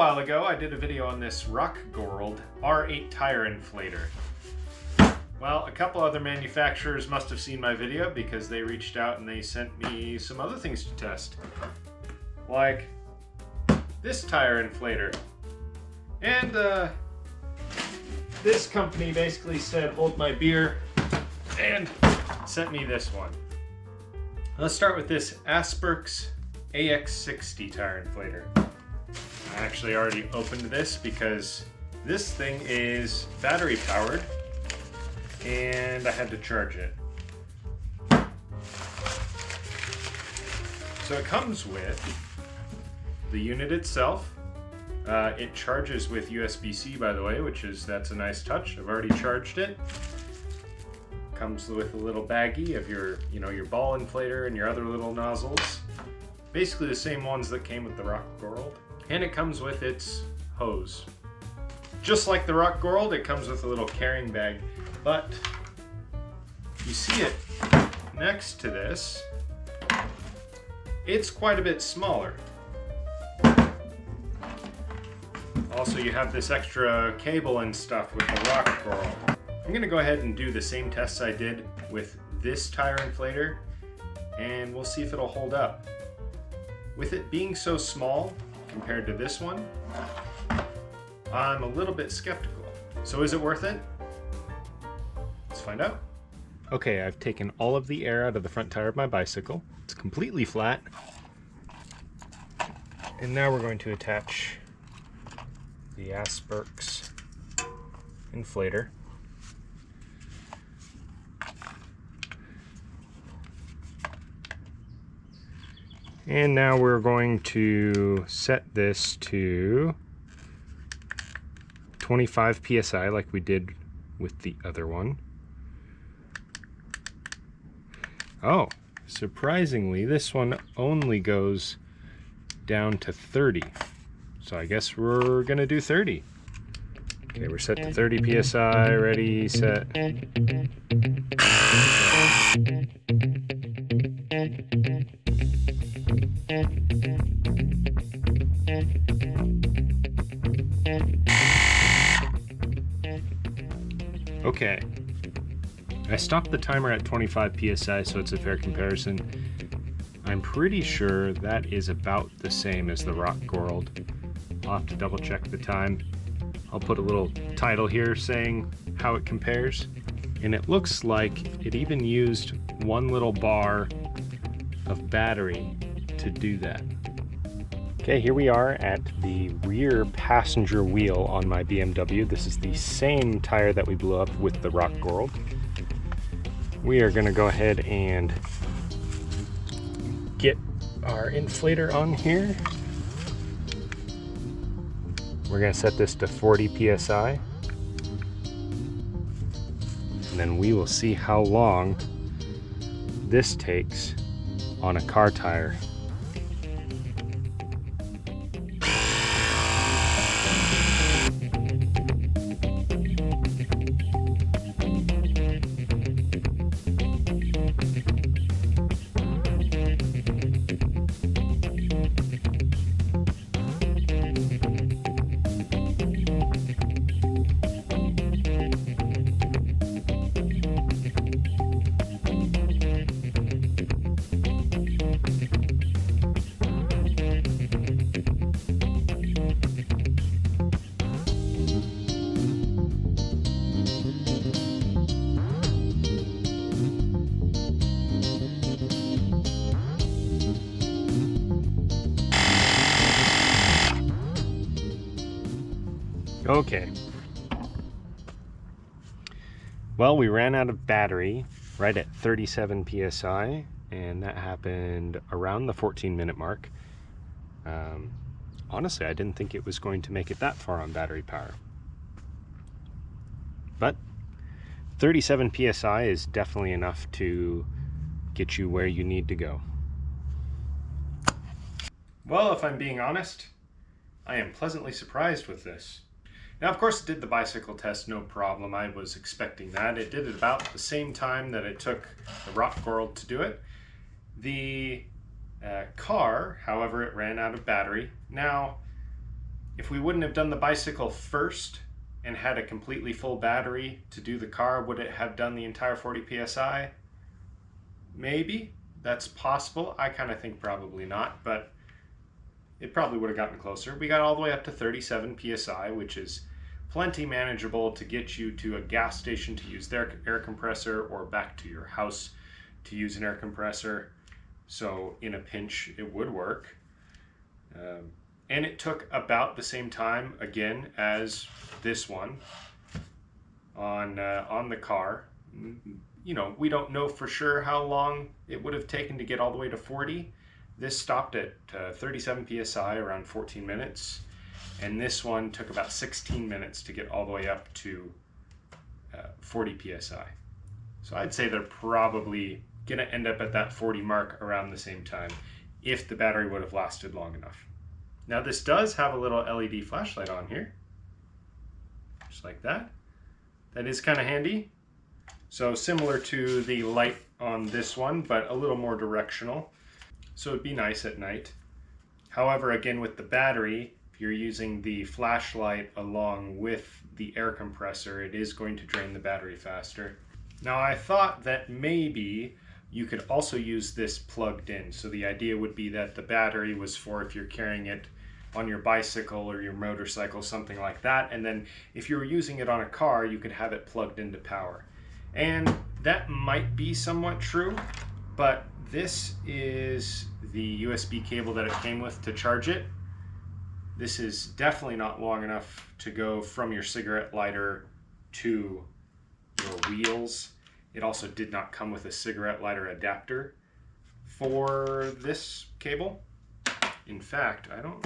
while ago, I did a video on this Rocgorld R8 tire inflator. Well, a couple other manufacturers must have seen my video because they reached out and they sent me some other things to test. Like this tire inflator. And this company basically said, hold my beer, and sent me this one. Let's start with this Asperx AX60 tire inflator. I actually already opened this because this thing is battery powered and I had to charge it. So it comes with the unit itself. It charges with USB-C, by the way, that's a nice touch. I've already charged it. Comes with a little baggie of your ball inflator and your other little nozzles. Basically the same ones that came with the Rocgorld. And it comes with its hose. Just like the Rocgorld, it comes with a little carrying bag, but you see it next to this, it's quite a bit smaller. Also, you have this extra cable and stuff with the Rocgorld. I'm gonna go ahead and do the same tests I did with this tire inflator, and we'll see if it'll hold up. With it being so small compared to this one, I'm a little bit skeptical. So is it worth it? Let's find out. Okay, I've taken all of the air out of the front tire of my bicycle. It's completely flat. And now we're going to attach the Asperx inflator. And now we're going to set this to 25 psi like we did with the other one. Oh, surprisingly, this one only goes down to 30. So I guess we're gonna do 30. Okay, we're set to 30 psi, ready, set. Okay, I stopped the timer at 25 psi so it's a fair comparison. I'm pretty sure that is about the same as the Rocgorld. I'll have to double check the time. I'll put a little title here saying how it compares. And it looks like it even used one little bar of battery to do that. Okay, here we are at the rear passenger wheel on my BMW. This is the same tire that we blew up with the Rocgorld. We are gonna go ahead and get our inflator on here. We're gonna set this to 40 psi. And then we will see how long this takes on a car tire. Okay. Well, we ran out of battery right at 37 psi, and that happened around the 14-minute mark. Honestly, I didn't think it was going to make it that far on battery power. But 37 psi is definitely enough to get you where you need to go. Well, if I'm being honest, I am pleasantly surprised with this. Now, of course, it did the bicycle test, no problem. I was expecting that. It did it about the same time that it took the Rocgorld to do it. The car, however, it ran out of battery. Now, If we wouldn't have done the bicycle first and had a completely full battery to do the car, would it have done the entire 40 psi? Maybe. That's possible. I kind of think probably not, but it probably would have gotten closer. We got all the way up to 37 psi, which is plenty manageable to get you to a gas station to use their air compressor, or back to your house to use an air compressor. So in a pinch, it would work. And it took about the same time, again, as this one on the car. You know, we don't know for sure how long it would have taken to get all the way to 40. This stopped at 37 psi, around 14 minutes. And this one took about 16 minutes to get all the way up to 40 psi. So I'd say they're probably going to end up at that 40 mark around the same time, if the battery would have lasted long enough. Now this does have a little LED flashlight on here, just like that. That is kind of handy. So similar to the light on this one, but a little more directional. So it'd be nice at night. However, again, with the battery, if you're using the flashlight along with the air compressor, it is going to drain the battery faster. Now I thought that maybe you could also use this plugged in. So the idea would be that the battery was for if you're carrying it on your bicycle or your motorcycle, something like that. And then if you were using it on a car, you could have it plugged into power. And that might be somewhat true, but this is the USB cable that it came with to charge it. This is definitely not long enough to go from your cigarette lighter to your wheels. It also did not come with a cigarette lighter adapter for this cable. In fact, I don't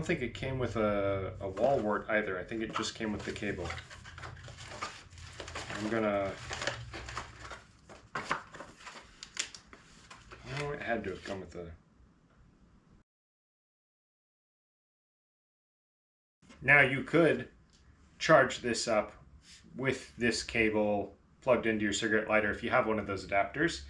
think it came with a wall wart either. I think it just came with the cable. I'm gonna... Oh, it had to have come with a... Now you could charge this up with this cable plugged into your cigarette lighter if you have one of those adapters,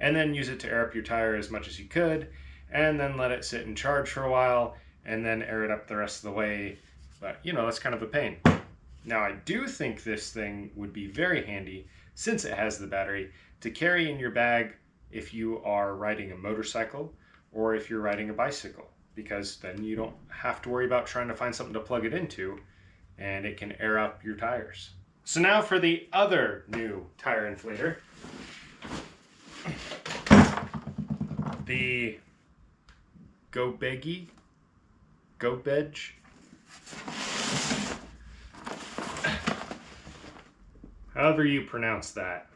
and then use it to air up your tire as much as you could, and then let it sit and charge for a while, and then air it up the rest of the way. But you know, that's kind of a pain. Now I do think this thing would be very handy, since it has the battery, to carry in your bag if you are riding a motorcycle or if you're riding a bicycle, because then you don't have to worry about trying to find something to plug it into, and it can air up your tires. So now for the other new tire inflator. The Gobege? However you pronounce that.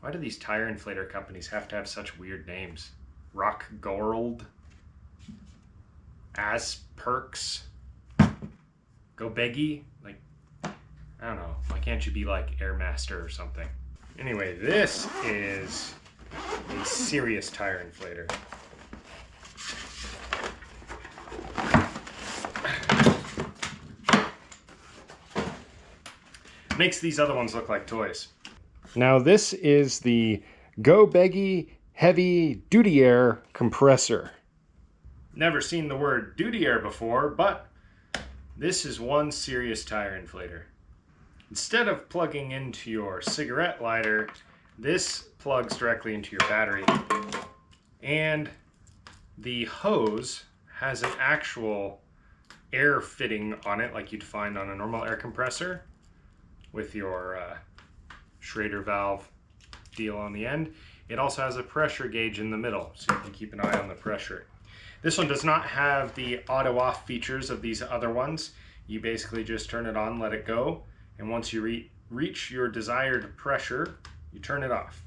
Why do these tire inflator companies have to have such weird names? Rocgorld? Asperx? Gobege? Like, I don't know. Why can't you be like Airmaster or something? Anyway, this is a serious tire inflator. Makes these other ones look like toys. Now this is the Gobege Heavy Duty Air Compressor. Never seen the word duty air before, but this is one serious tire inflator. Instead of plugging into your cigarette lighter, this plugs directly into your battery. And the hose has an actual air fitting on it, like you'd find on a normal air compressor, with your Schrader valve deal on the end. It also has a pressure gauge in the middle, so you can keep an eye on the pressure. This one does not have the auto off features of these other ones. You basically just turn it on, let it go, and once you reach your desired pressure, you turn it off.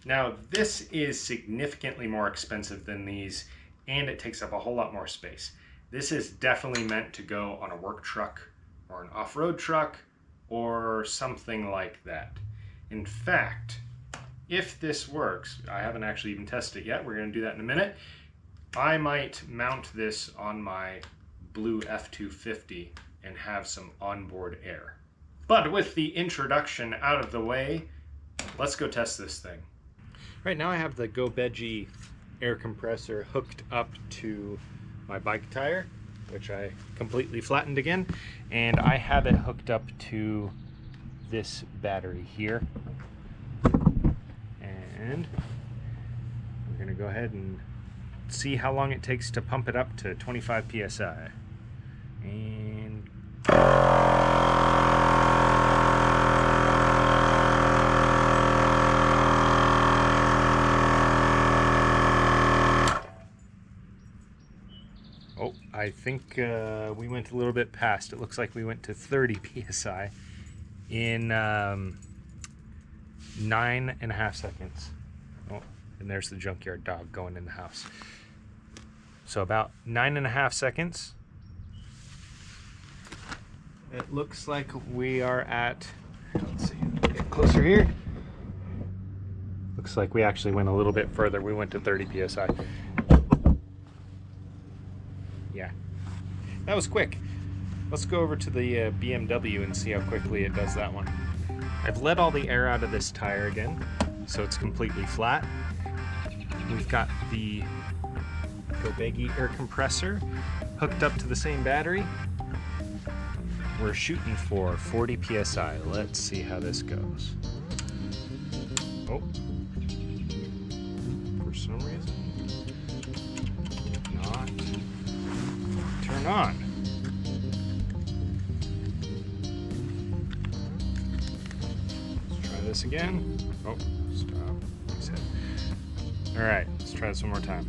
Now this is significantly more expensive than these, and it takes up a whole lot more space. This is definitely meant to go on a work truck or an off-road truck or something like that. In fact, if this works, I haven't actually even tested it yet, we're going to do that in a minute, I might mount this on my blue F250 and have some onboard air. But with the introduction out of the way, let's go test this thing. Right now I have the Gobege air compressor hooked up to my bike tire, which I completely flattened again, and I have it hooked up to this battery here. And we're gonna go ahead and see how long it takes to pump it up to 25 psi. And oh, I think we went a little bit past. It looks like we went to 30 psi in 9.5 seconds. Oh, and there's the junkyard dog going in the house. So about 9.5 seconds. It looks like we are at, let's see, get closer here. Looks like we actually went a little bit further. We went to 30 psi. Yeah, that was quick. Let's go over to the BMW and see how quickly it does that one. I've let all the air out of this tire again, so it's completely flat. We've got the Gobege air compressor hooked up to the same battery. We're shooting for 40 psi. Let's see how this goes. Oh, for some reason, not turn on. Let's try this again. Oh, stop. Reset. All right, let's try this one more time.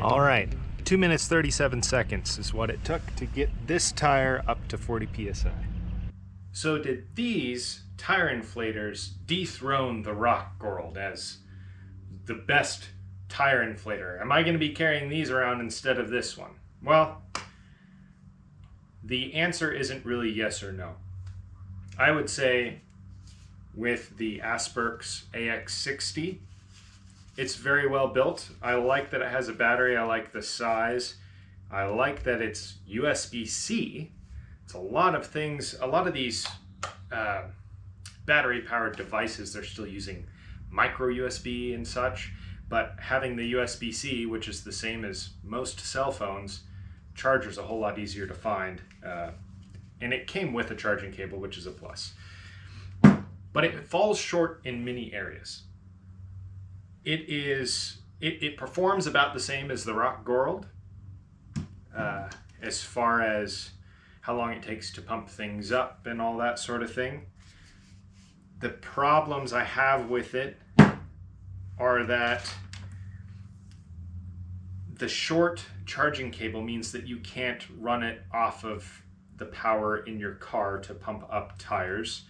All right, 2 minutes 37 seconds is what it took to get this tire up to 40 psi. So did these tire inflators dethrone the Rocgorld as the best tire inflator? Am I going to be carrying these around instead of this one? Well, the answer isn't really yes or no. I would say with the Asperx AX60, it's very well built. I like that it has a battery. I like the size. I like that it's USB-C. It's a lot of things, a lot of these battery-powered devices, they're still using micro USB and such, but having the USB-C, which is the same as most cell phones, charger's a whole lot easier to find. And it came with a charging cable, which is a plus. But it falls short in many areas. It performs about the same as the Rocgorld as far as how long it takes to pump things up and all that sort of thing. The problems I have with it are that the short charging cable means that you can't run it off of the power in your car to pump up tires.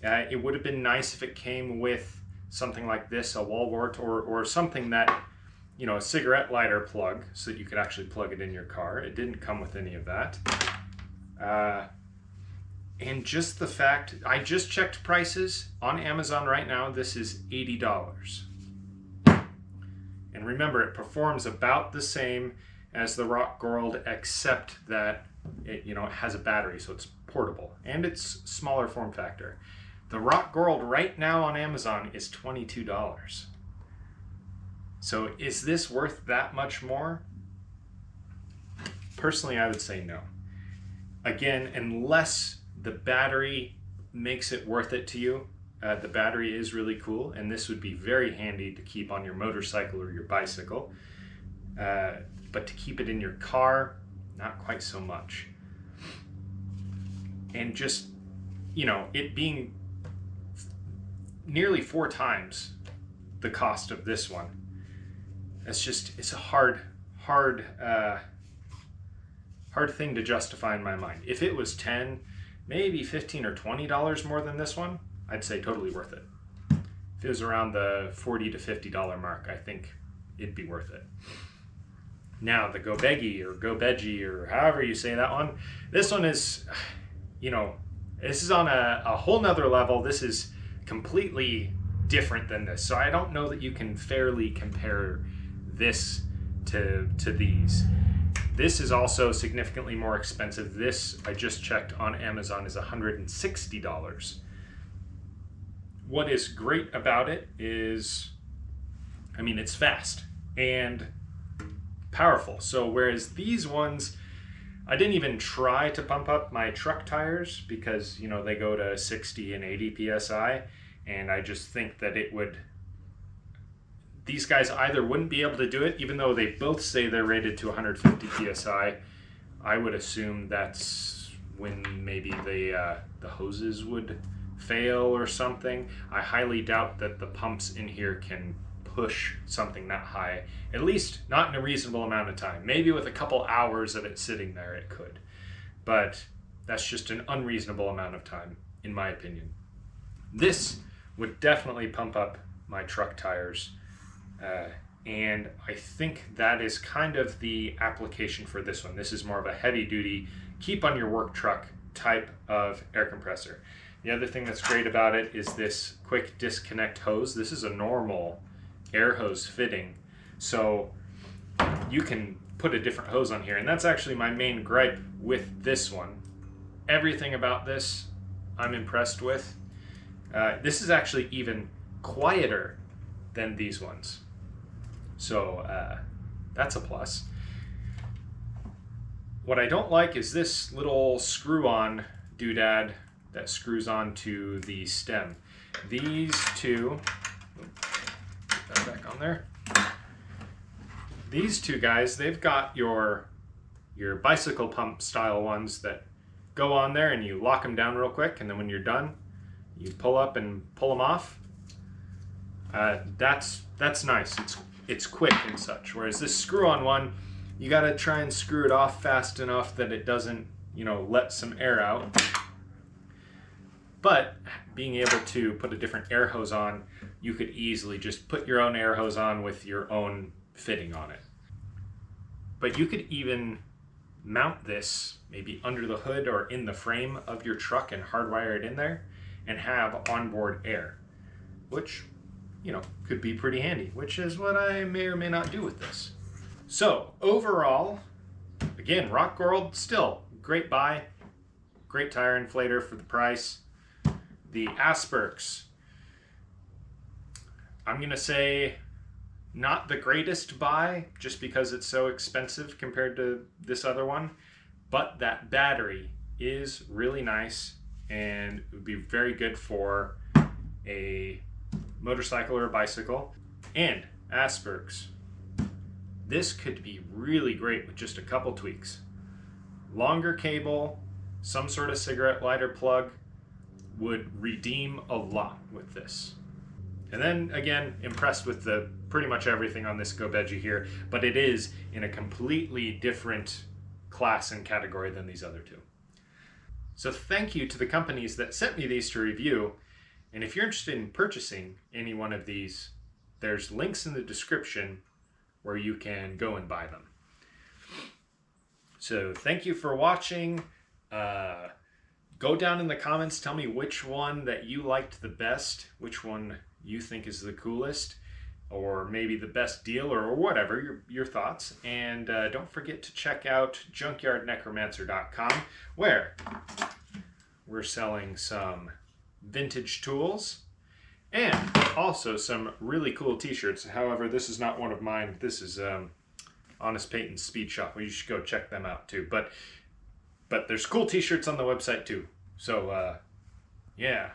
It would have been nice if it came with something like this, a wall wart, or something that, you know, a cigarette lighter plug, so that you could actually plug it in your car. It didn't come with any of that. And just the fact, I just checked prices on Amazon right now, this is $80. And remember, it performs about the same as the Rocgorld, except that it, you know, it has a battery, so it's portable, and it's smaller form factor. The Rocgorld right now on Amazon is $22. So is this worth that much more? Personally, I would say no. Again, unless the battery makes it worth it to you. The battery is really cool, and this would be very handy to keep on your motorcycle or your bicycle. But to keep it in your car, not quite so much. And just, you know, it being nearly 4 times the cost of this one. It's a hard thing to justify in my mind. If it was 10, maybe $15 or $20 more than this one, I'd say totally worth it. If it was around the $40 to $50 mark, I think it'd be worth it. Now, the Gobege or Gobege or however you say that one, this one is, you know, this is on a whole nother level. This is completely different than this. So I don't know that you can fairly compare this to these. This is also significantly more expensive. This, I just checked on Amazon, is $160. What is great about it is, I mean, it's fast and powerful. So whereas these ones, I didn't even try to pump up my truck tires because, you know, they go to 60 and 80 PSI, and I just think that it would, these guys either wouldn't be able to do it, even though they both say they're rated to 150 PSI. I would assume that's when maybe the hoses would fail or something. I highly doubt that the pumps in here can push something that high, at least not in a reasonable amount of time. Maybe with a couple hours of it sitting there it could, but that's just an unreasonable amount of time in my opinion. This would definitely pump up my truck tires, and I think that is kind of the application for this one. This is more of a heavy duty, keep on your work truck type of air compressor. The other thing that's great about it is this quick disconnect hose. This is a normal air hose fitting, so you can put a different hose on here, and that's actually my main gripe with this one. Everything about this I'm impressed with. This is actually even quieter than these ones, so that's a plus. What I don't like is this little screw-on doodad that screws onto the stem. These two, put that back on there. These two guys, they've got your bicycle pump style ones that go on there and you lock them down real quick, and then when you're done, you pull up and pull them off. That's nice. It's quick and such. Whereas this screw-on one, you got to try and screw it off fast enough that it doesn't, you know, let some air out. But being able to put a different air hose on, you could easily just put your own air hose on with your own fitting on it. But you could even mount this maybe under the hood or in the frame of your truck and hardwire it in there and have onboard air, which, you know, could be pretty handy, which is what I may or may not do with this. So overall, again, Rocgorld, still great buy, great tire inflator for the price. The Asperx, I'm gonna say not the greatest buy just because it's so expensive compared to this other one, but that battery is really nice and would be very good for a motorcycle or a bicycle. And Asperx, this could be really great with just a couple tweaks. Longer cable, some sort of cigarette lighter plug would redeem a lot with this. And then again, impressed with the pretty much everything on this Gobege here, but it is in a completely different class and category than these other two. So thank you to the companies that sent me these to review. And if you're interested in purchasing any one of these, there's links in the description where you can go and buy them. So thank you for watching. Go down in the comments, tell me which one that you liked the best, which one you think is the coolest, or maybe the best deal, or whatever, your thoughts. And don't forget to check out junkyardnecromancer.com, where we're selling some vintage tools and also some really cool t-shirts. However, this is not one of mine. This is Honest Peyton's Speed Shop. Well, you should go check them out too. But there's cool t-shirts on the website too. So yeah.